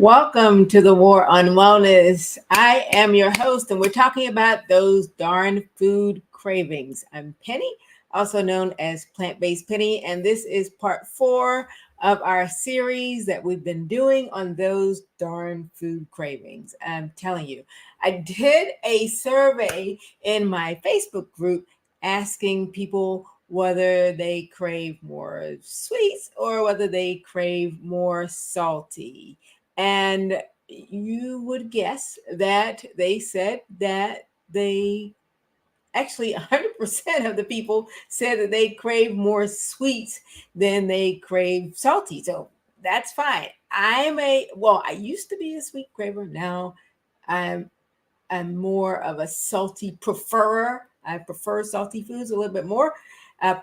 Welcome to the War on Wellness. I am your host, and we're talking about those darn food cravings. I'm Penny, also known as Plant Based Penny, and this is part 4 of our series that we've been doing on those darn food cravings. I'm telling you, I did a survey in my Facebook group asking people whether they crave more sweets or whether they crave more salty. And you would guess that they said that they actually 100% of the people said that they crave more sweets than they crave salty. So that's fine. I used to be a sweet craver. Now I'm I'm more of a salty preferer. I prefer salty foods a little bit more.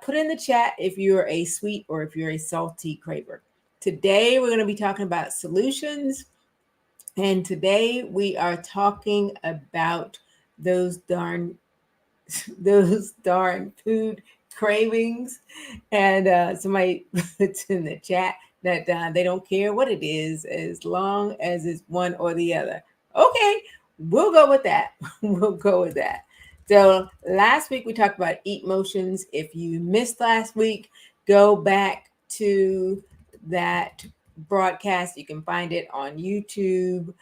Put in the chat if you're a sweet or if you're a salty craver. Today, we're going to be talking about solutions. And today, we are talking about those darn those darn food cravings. And somebody puts in the chat that they don't care what it is as long as it's one or the other. Okay, we'll go with that. We'll go with that. So last week we talked about eat motions. If you missed last week, go back to that broadcast. You can find it on YouTube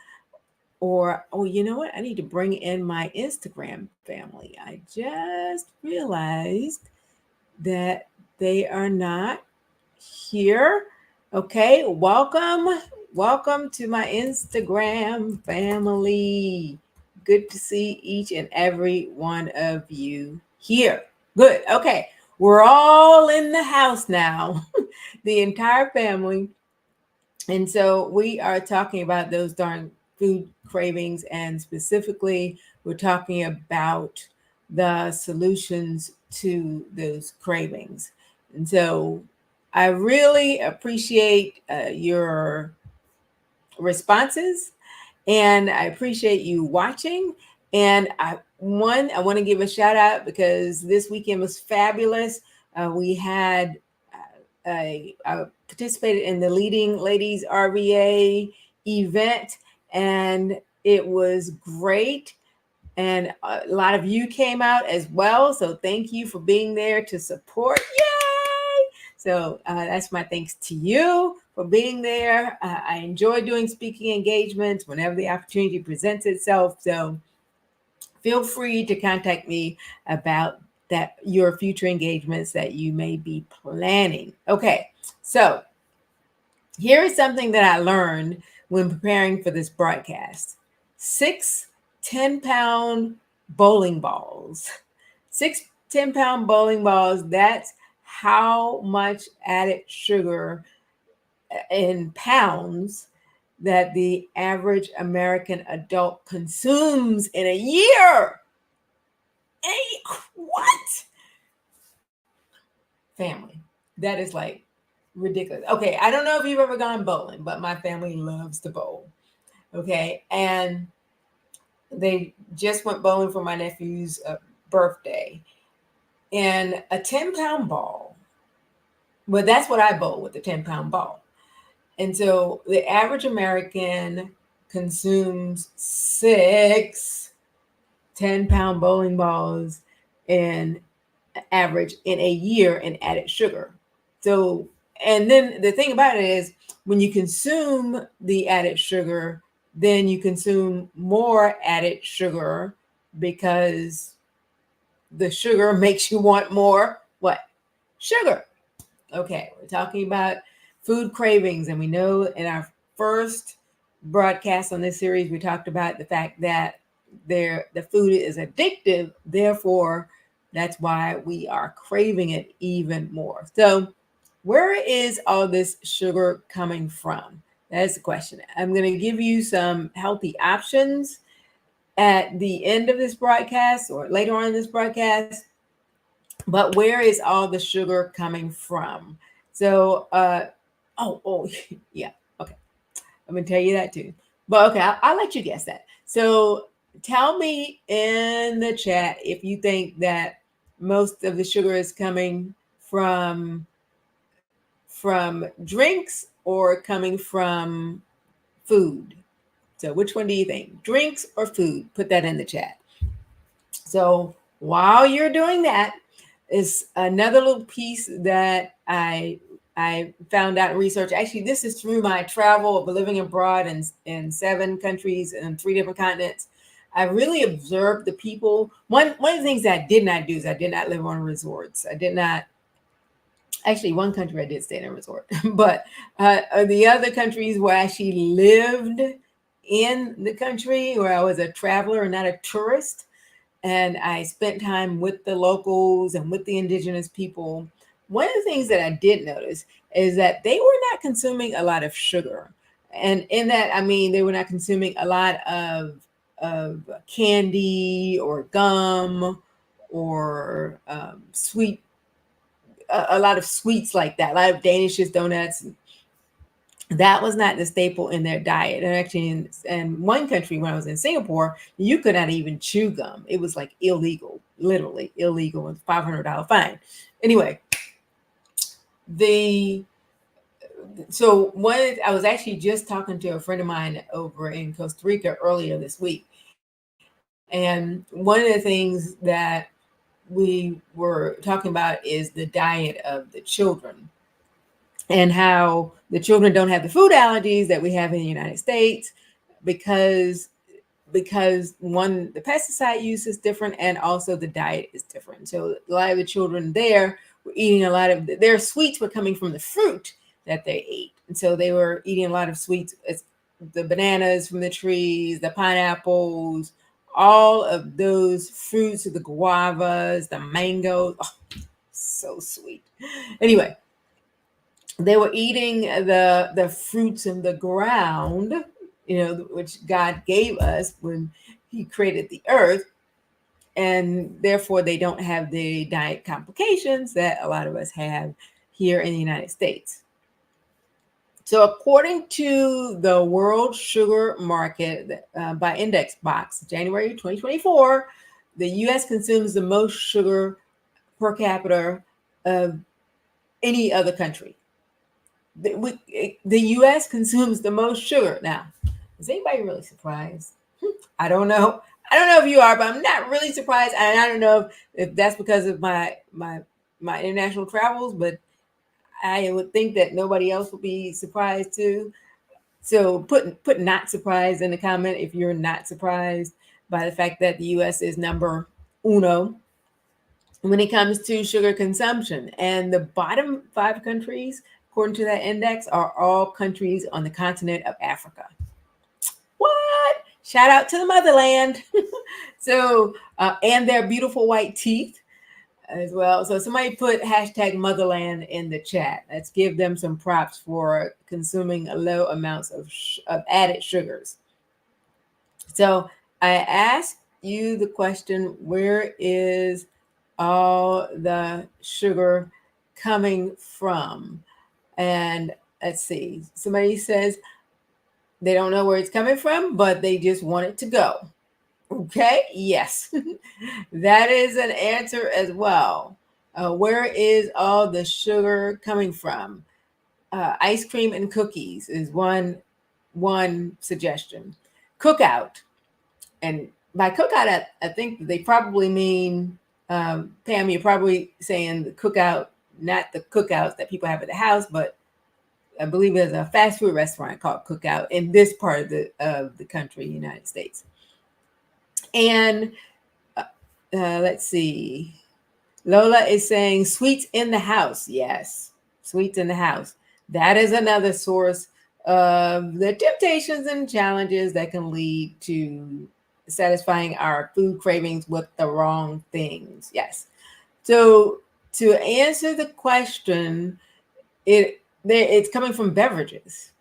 or, oh, you know what? I need to bring in my Instagram family. I just realized that they are not here. Okay, welcome. Welcome to my Instagram family. Good to see each and every one of you here. Good. Okay, we're all in the house now, the entire family. And so we are talking about those darn food cravings, and specifically, we're talking about the solutions to those cravings. And so I really appreciate your responses, and I appreciate you watching. And I want to give a shout out because this weekend was fabulous. We had I participated in the Leading Ladies RVA event, and it was great. And a lot of you came out as well. So thank you for being there to support. Yay! So that's my thanks to you for being there. I enjoy doing speaking engagements whenever the opportunity presents itself. So feel free to contact me about that, your future engagements that you may be planning. Okay, so here is something that I learned when preparing for this broadcast. 6 10-pound bowling balls. 6 10-pound bowling balls, that's how much added sugar in pounds that the average American adult consumes in a year. Hey, what? Family. That is like ridiculous. Okay, I don't know if you've ever gone bowling, but my family loves to bowl. Okay, and they just went bowling for my nephew's birthday. And a 10-pound ball, well, that's what I bowl with, a 10-pound ball. And so the average American consumes 6 10-pound bowling balls in average in a year in added sugar. So, and then the thing about it is when you consume the added sugar, then you consume more added sugar because the sugar makes you want more what? Sugar. Okay, we're talking about food cravings, and we know in our first broadcast on this series, we talked about the fact that the food is addictive, therefore that's why we are craving it even more. So where is all this sugar coming from? That's the question. I'm going to give you some healthy options at the end of this broadcast or later on in this broadcast. But where is all the sugar coming from? So, yeah, okay. I'm going to tell you that too. But okay, I'll let you guess that. So tell me in the chat if you think that most of the sugar is coming from drinks or coming from food. So which one do you think? Drinks or food? Put that in the chat. So while you're doing that, is another little piece that I found out in research. Actually, this is through my travel of living abroad in 7 countries and 3 different continents. I really observed the people. One of the things that I did not do is I did not live on resorts. I did not. Actually, one country I did stay in a resort, but the other countries where I actually lived in the country, where I was a traveler and not a tourist, and I spent time with the locals and with the indigenous people. One of the things that I did notice is that they were not consuming a lot of sugar. And in that, I mean, they were not consuming a lot of candy or gum or sweet, a lot of sweets like that, a lot of Danishes, donuts. That was not the staple in their diet. And actually, in one country, when I was in Singapore, you could not even chew gum. It was like illegal, literally illegal, with $500 fine. Anyway, I was actually just talking to a friend of mine over in Costa Rica earlier this week, and one of the things that we were talking about is the diet of the children, and how the children don't have the food allergies that we have in the United States because one, the pesticide use is different, and also the diet is different. So a lot of the children there were eating a lot of their sweets were coming from the fruit that they ate, and so they were eating a lot of sweets, the bananas from the trees, the pineapples, all of those fruits, the guavas, the mangoes. Oh, so sweet. Anyway, they were eating the fruits in the ground, which God gave us when He created the earth, and therefore they don't have the diet complications that a lot of us have here in the United States. So according to the World Sugar Market by Index Box, January 2024, the U.S. consumes the most sugar per capita of any other country. The U.S. consumes the most sugar. Now, is anybody really surprised? I don't know. I don't know if you are, but I'm not really surprised. And I don't know if that's because of my international travels, but I would think that nobody else would be surprised too. So put not surprised in the comment if you're not surprised by the fact that the U.S. is number uno when it comes to sugar consumption. And the bottom 5 countries, according to that index, are all countries on the continent of Africa. What? Shout out to the motherland. So, and their beautiful white teeth as well. So somebody put hashtag motherland in the chat. Let's give them some props for consuming low amounts of added sugars. So I asked you the question, where is all the sugar coming from? And let's see, somebody says they don't know where it's coming from, but they just want it to go. Okay, yes, that is an answer as well. Where is all the sugar coming from? Ice cream and cookies is one suggestion. Cookout, and by cookout, I think they probably mean, Pam, you're probably saying the cookout, not the cookouts that people have at the house, but I believe there's a fast food restaurant called Cookout in this part of the country, United States. And let's see. Lola is saying sweets in the house. Yes, sweets in the house. That is another source of the temptations and challenges that can lead to satisfying our food cravings with the wrong things. Yes. So to answer the question, it's coming from beverages.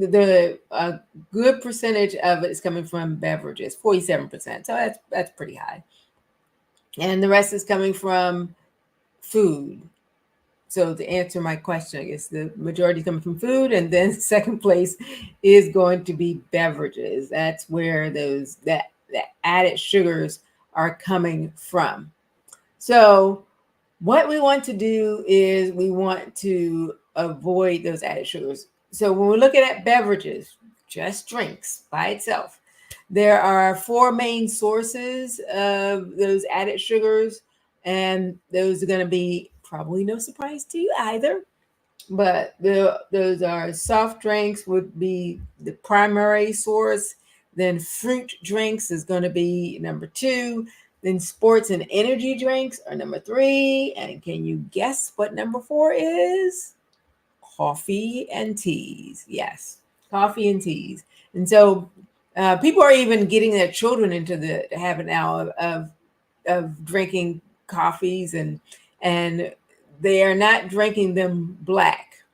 A good percentage of it is coming from beverages, 47%. So that's pretty high. And the rest is coming from food. So to answer my question, I guess the majority is coming from food, and then second place is going to be beverages. That's where the added sugars are coming from. So what we want to do is we want to avoid those added sugars. So when we're looking at beverages, just drinks by itself. There are four main sources of those added sugars, and those are going to be probably no surprise to you either. But those are soft drinks would be the primary source. Then fruit drinks is going to be number two. Then sports and energy drinks are number three. And can you guess what number four is? Coffee and teas. Yes, coffee and teas. And so people are even getting their children into the habit now of drinking coffees, and they are not drinking them black,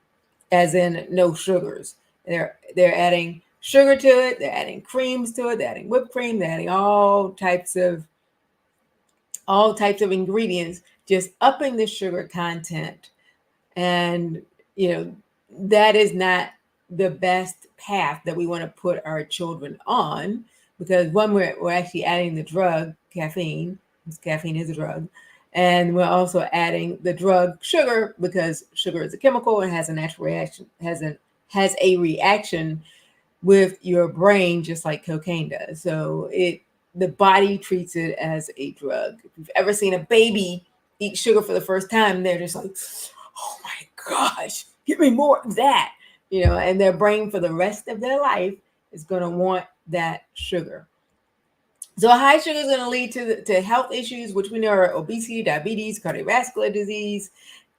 as in no sugars. They're adding sugar to it. They're adding creams to it. They're adding whipped cream. They're adding all types of ingredients, just upping the sugar content. And that is not the best path that we want to put our children on, because one, we're actually adding the drug caffeine, because caffeine is a drug, and we're also adding the drug sugar, because sugar is a chemical and has a natural reaction, has a reaction with your brain, just like cocaine does. So the body treats it as a drug. If you've ever seen a baby eat sugar for the first time, they're just like, oh my gosh, give me more of that. And their brain for the rest of their life is going to want that sugar. So high sugar is going to lead to health issues, which we know are obesity, diabetes, cardiovascular disease.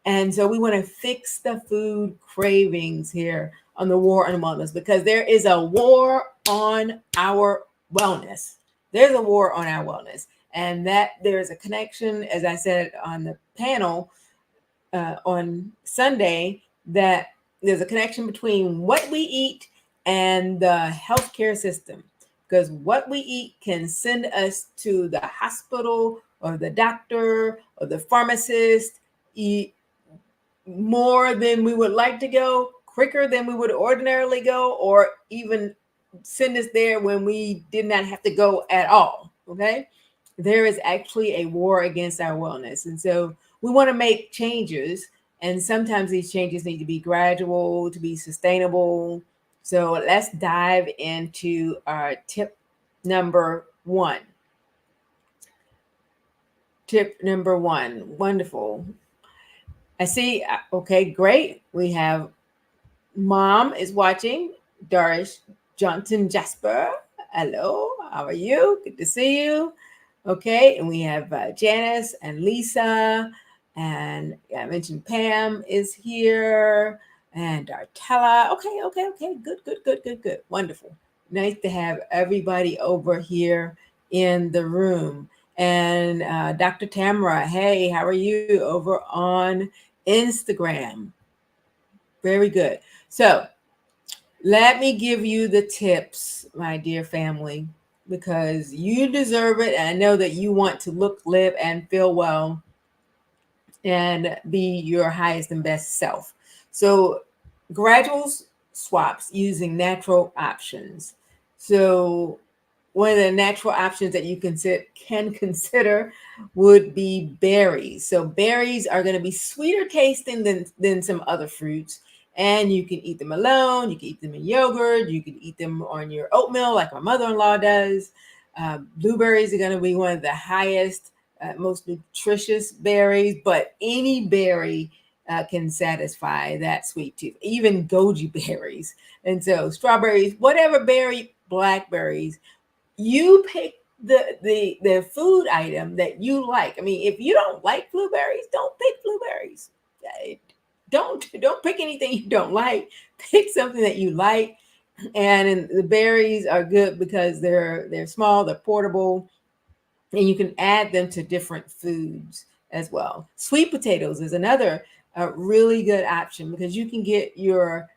And so we want to fix the food cravings here on the War on Wellness, because there is a war on our wellness. There's a war on our wellness. And that there's a connection, as I said on the panel on Sunday, that there's a connection between what we eat and the healthcare system. Because what we eat can send us to the hospital or the doctor or the pharmacist more than we would like to go, quicker than we would ordinarily go, or even send us there when we did not have to go at all. Okay. There is actually a war against our wellness. And so we want to make changes. And sometimes these changes need to be gradual, to be sustainable. So let's dive into our tip number one. Tip number one. Wonderful. I see. Okay, great. We have Mom is watching. Doris Johnson Jasper. Hello. How are you? Good to see you. Okay. And we have Janice and Lisa. And I mentioned Pam is here. And Dartella. Okay. Good. Wonderful. Nice to have everybody over here in the room. And Dr. Tamara, hey, how are you over on Instagram? Very good. So let me give you the tips, my dear family, because you deserve it. And I know that you want to look, live, and feel well and be your highest and best self. So gradual swaps using natural options. So one of the natural options that you can consider would be berries. So berries are going to be sweeter tasting than some other fruits. And you can eat them alone. You can eat them in yogurt. You can eat them on your oatmeal, like my mother-in-law does. Blueberries are going to be one of the highest, most nutritious berries. But any berry can satisfy that sweet tooth, even goji berries. And so strawberries, whatever berry, blackberries, you pick the food item that you like. I mean, if you don't like blueberries, don't pick blueberries. Don't pick anything you don't like. Pick something that you like. And the berries are good because they're small, they're portable, and you can add them to different foods as well. Sweet potatoes is another really good option, because you can get your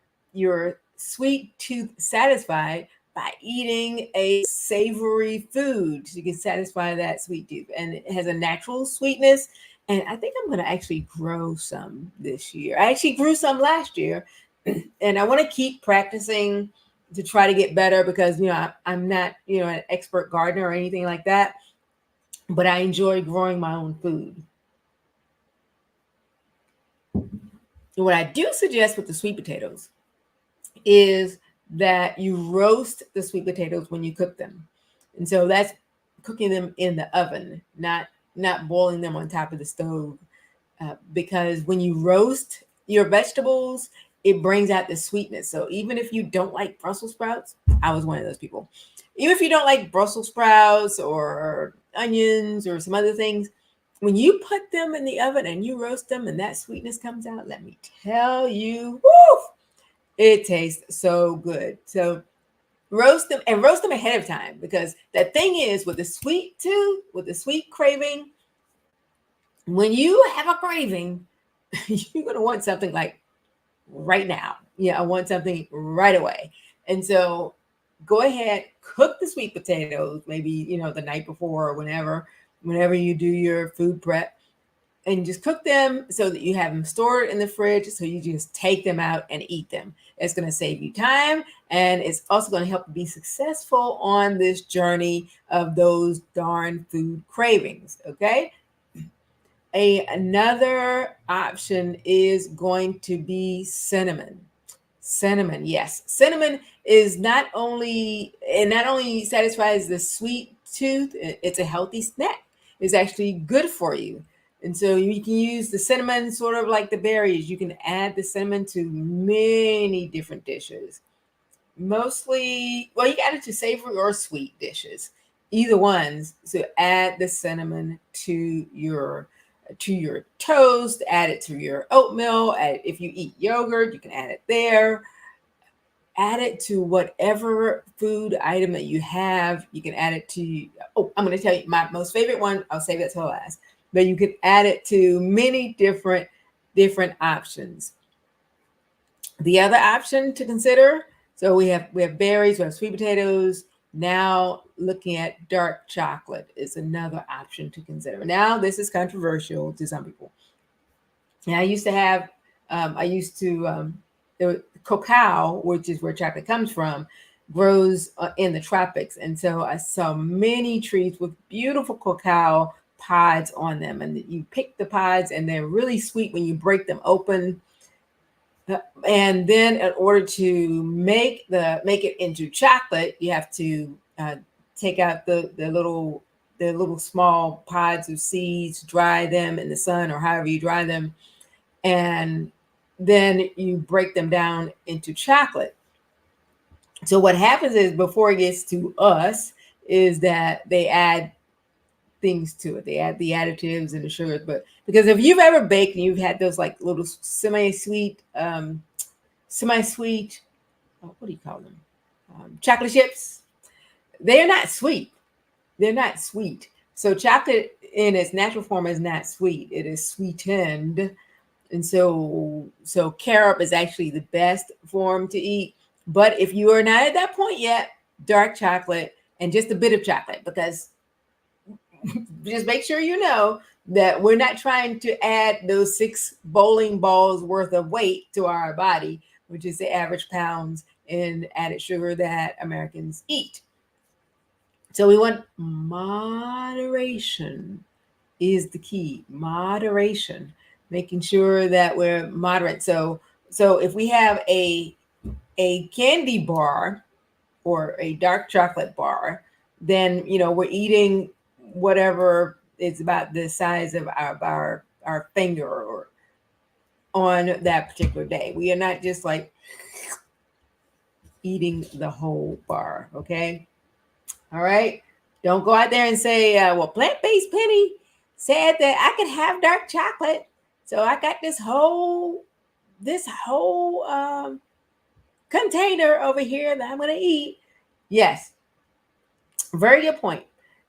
sweet tooth satisfied by eating a savory food. So you can satisfy that sweet tooth, and it has a natural sweetness. And I think I'm going to actually grow some this year. I actually grew some last year, and I want to keep practicing to try to get better, because I'm not an expert gardener or anything like that, but I enjoy growing my own food. And what I do suggest with the sweet potatoes is that you roast the sweet potatoes when you cook them. And so that's cooking them in the oven, not boiling them on top of the stove. Because when you roast your vegetables, it brings out the sweetness. So even if you don't like Brussels sprouts, I was one of those people. Even if you don't like Brussels sprouts or onions or some other things, when you put them in the oven and you roast them and that sweetness comes out, let me tell you, woo, it tastes so good. So roast them and roast them ahead of time, because the thing is with the sweet tooth, with the sweet craving, when you have a craving, you're going to want something like right now. Yeah, I want something right away. And so go ahead, cook the sweet potatoes, maybe, the night before or whenever you do your food prep, and just cook them so that you have them stored in the fridge. So you just take them out and eat them. It's going to save you time. And it's also going to help you be successful on this journey of those darn food cravings. Okay. Another option is going to be cinnamon. Cinnamon, yes. Cinnamon is not only satisfies the sweet tooth, it's a healthy snack. It's actually good for you. And so you can use the cinnamon sort of like the berries. You can add the cinnamon to many different dishes. Mostly, well, you add it to savory or sweet dishes, either ones. So add the cinnamon to your toast, add it to your oatmeal. If you eat yogurt, you can add it there. Add it to whatever food item that you have. You can add it to, oh, I'm going to tell you my most favorite one. I'll save that till last. But you can add it to many different options. The other option to consider, so we have berries, we have sweet potatoes. Now looking at dark chocolate is another option to consider. Now this is controversial to some people. And I used to, the cacao, which is where chocolate comes from, grows in the tropics. And so I saw many trees with beautiful cacao pods on them. And you pick the pods and they're really sweet when you break them open. And then in order to make it into chocolate, you have to take out the little small pods of seeds, dry them in the sun or however you dry them, and then you break them down into chocolate. So what happens is before it gets to us is that they add things to it. They add the additives and the sugars. But because if you've ever baked and you've had those like little semi-sweet, what do you call them? Chocolate chips. They're not sweet. They're not sweet. So chocolate in its natural form is not sweet. It is sweetened. And so carob is actually the best form to eat. But if you are not at that point yet, dark chocolate and just a bit of chocolate, because just make sure you know that we're not trying to add those 6 bowling balls worth of weight to our body, which is the average pounds in added sugar that Americans eat. So we want moderation is the key. Moderation, making sure that we're moderate. So if we have a candy bar or a dark chocolate bar, then we're eating whatever is about the size of our finger or on that particular day. We are not just like eating the whole bar. Okay. All right. Don't go out there and say, well, plant-based Penny said that I could have dark chocolate. So I got this whole container over here that I'm going to eat. Yes. Very good point.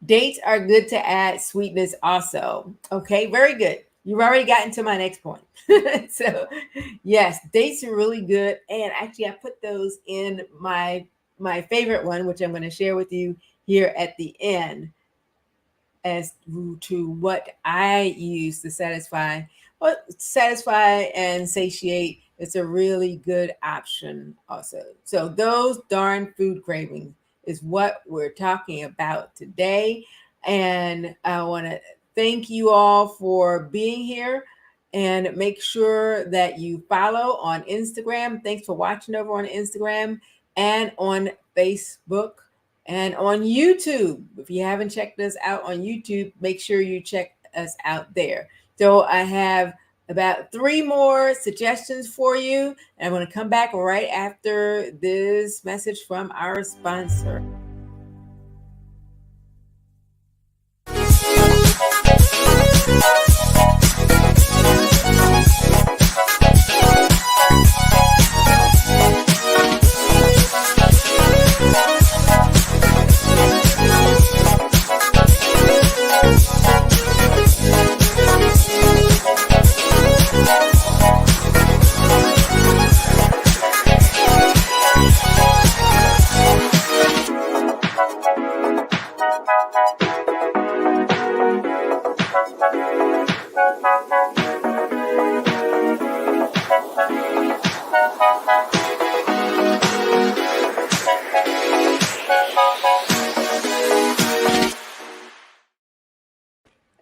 Dates are good to add sweetness also. Okay. Very good. You've already gotten to my next point. So yes, dates are really good. And actually I put those in my favorite one, which I'm going to share with you here at the end as to what I use to satisfy and satiate. It's a really good option also. So those darn food cravings is what we're talking about today. And I want to thank you all for being here, and make sure that you follow on Instagram. Thanks for watching over on Instagram. and on Facebook and on YouTube. If you haven't checked us out on YouTube, make sure you check us out there. So I have about 3 more suggestions for you. And I'm going to come back right after this message from our sponsor.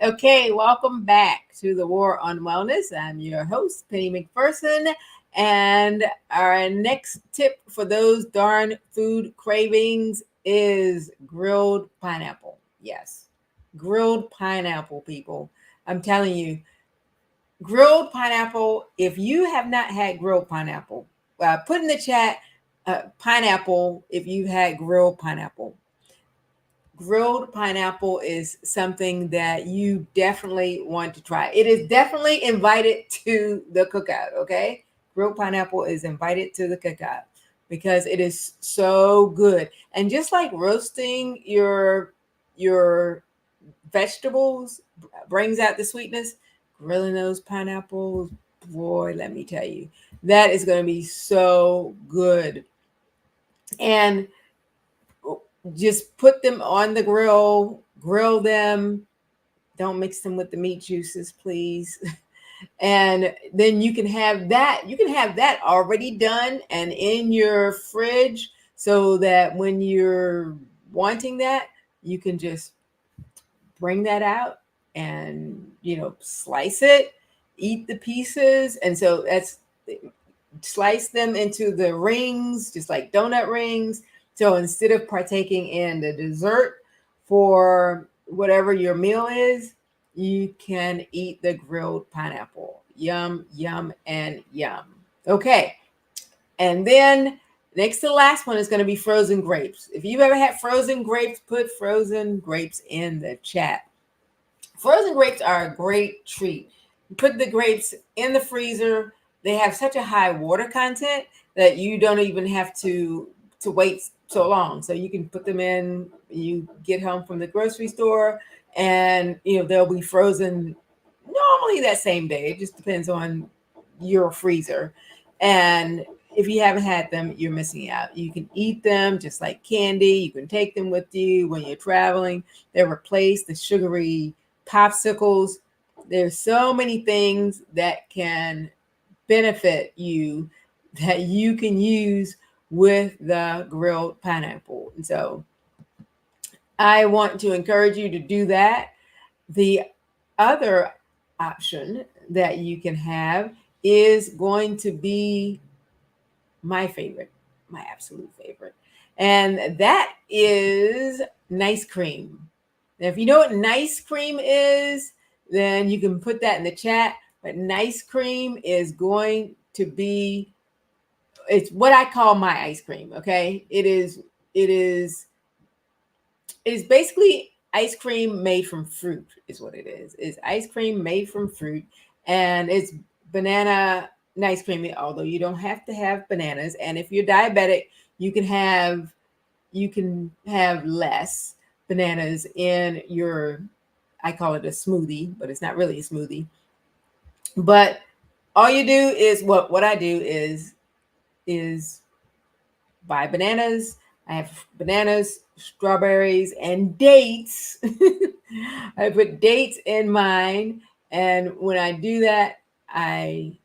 Okay, welcome back to the War on Wellness. I'm your host, Penny McPherson. And our next tip for those darn food cravings is grilled pineapple. Yes, grilled pineapple, people. I'm telling you, grilled pineapple, if you have not had grilled pineapple, put in the chat pineapple if you've had grilled pineapple. Grilled pineapple is something that you definitely want to try. It is definitely invited to the cookout, okay? Grilled pineapple is invited to the cookout because it is so good. And just like roasting your vegetables brings out the sweetness, grilling those pineapples, boy, let me tell you, that is going to be so good. And just put them on the grill them. Don't mix them with the meat juices, please. And then you can have that. You can have that already done and in your fridge so that when you're wanting that, you can just bring that out and, slice it, eat the pieces. And so that's slice them into the rings, just like donut rings. So instead of partaking in the dessert for whatever your meal is, you can eat the grilled pineapple. Yum, yum, and yum. Okay. And then next to the last one is going to be frozen grapes. If you've ever had frozen grapes, put frozen grapes in the chat. Frozen grapes are a great treat. Put the grapes in the freezer. They have such a high water content that you don't even have to wait so long. So you can put them in, you get home from the grocery store, and they'll be frozen normally that same day. It just depends on your freezer. And if you haven't had them, you're missing out. You can eat them just like candy. You can take them with you when you're traveling. They replace the sugary popsicles. There's so many things that can benefit you that you can use with the grilled pineapple. And so I want to encourage you to do that. The other option that you can have is going to be my favorite, my absolute favorite. And that is nice cream. Now, if you know what nice cream is, then you can put that in the chat. But nice cream is going to be, it's what I call my ice cream. Okay. It is basically ice cream made from fruit is what it is. It's ice cream made from fruit, and it's banana ice cream, although you don't have to have bananas. And if you're diabetic, you can have less bananas in your, I call it a smoothie, but it's not really a smoothie. But all you do is what I do is buy bananas. I have bananas, strawberries, and dates. I put dates in mine. And when I do that, I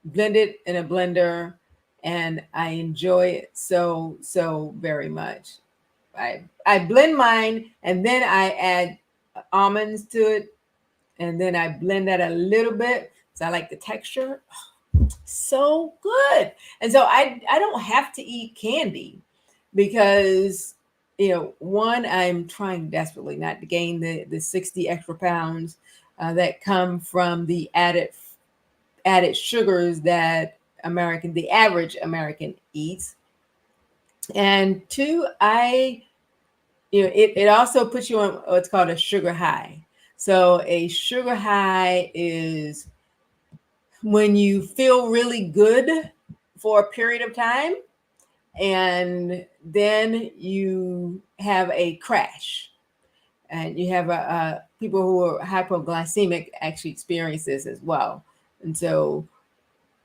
blend it in a blender and I enjoy it so, so very much. I blend mine and then I add almonds to it. And then I blend that a little bit. So I like the texture. So good. And so I don't have to eat candy because, one, I'm trying desperately not to gain the 60 extra pounds that come from the added sugars that the average American eats. And two, it also puts you on what's called a sugar high. So a sugar high is when you feel really good for a period of time, and then you have a crash. And you have people who are hypoglycemic actually experience this as well. And so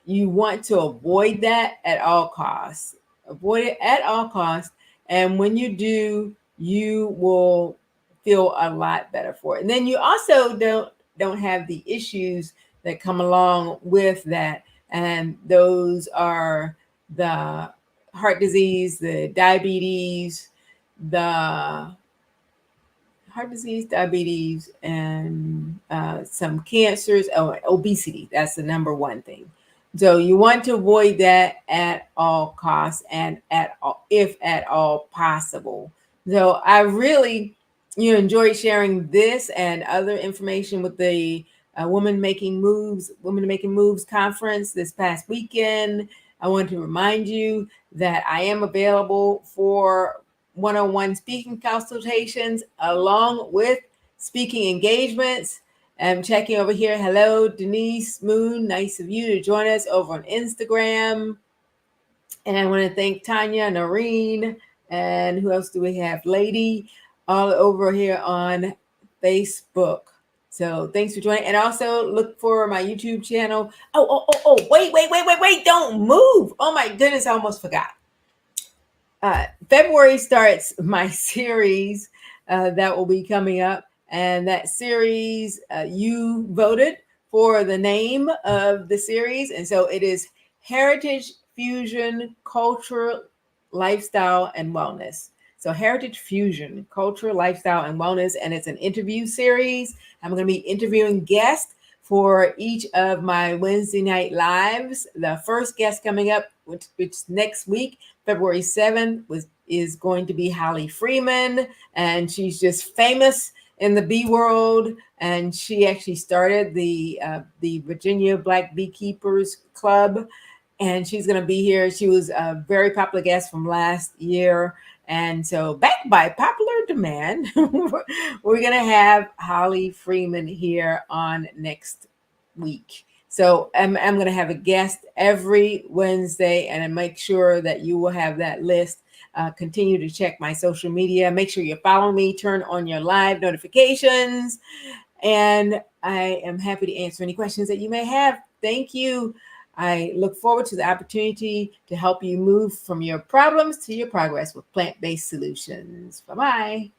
you want to avoid that at all costs. Avoid it at all costs. And when you do, you will feel a lot better for it. And then you also don't have the issues that come along with that. And those are the heart disease, the diabetes, and some cancers. Oh, obesity. That's the number one thing. So you want to avoid that at all costs and if at all possible. So I really enjoyed sharing this and other information with the Women Making Moves conference this past weekend. I want to remind you that I am available for one-on-one speaking consultations along with speaking engagements. I'm checking over here. Hello, Denise Moon. Nice of you to join us over on Instagram. And I want to thank Tanya, Noreen, and who else do we have? Lady, all over here on Facebook. So thanks for joining. And also look for my YouTube channel. Oh, wait. Don't move. Oh my goodness, I almost forgot. February starts my series that will be coming up. And that series, you voted for the name of the series. And so it is Heritage Fusion Culture, Lifestyle, and Wellness. So Heritage Fusion, Culture, Lifestyle, and Wellness. And it's an interview series. I'm going to be interviewing guests for each of my Wednesday night lives. The first guest coming up, which next week, February 7th, is going to be Holly Freeman. And she's just famous in the bee world, and she actually started the Virginia Black Beekeepers Club, and she's going to be here. She was a very popular guest from last year, and so backed by popular demand, we're going to have Holly Freeman here on next week. So I'm going to have a guest every Wednesday, and I make sure that you will have that list. Continue to check my social media. Make sure you follow me. Turn on your live notifications. And I am happy to answer any questions that you may have. Thank you. I look forward to the opportunity to help you move from your problems to your progress with plant-based solutions. Bye-bye.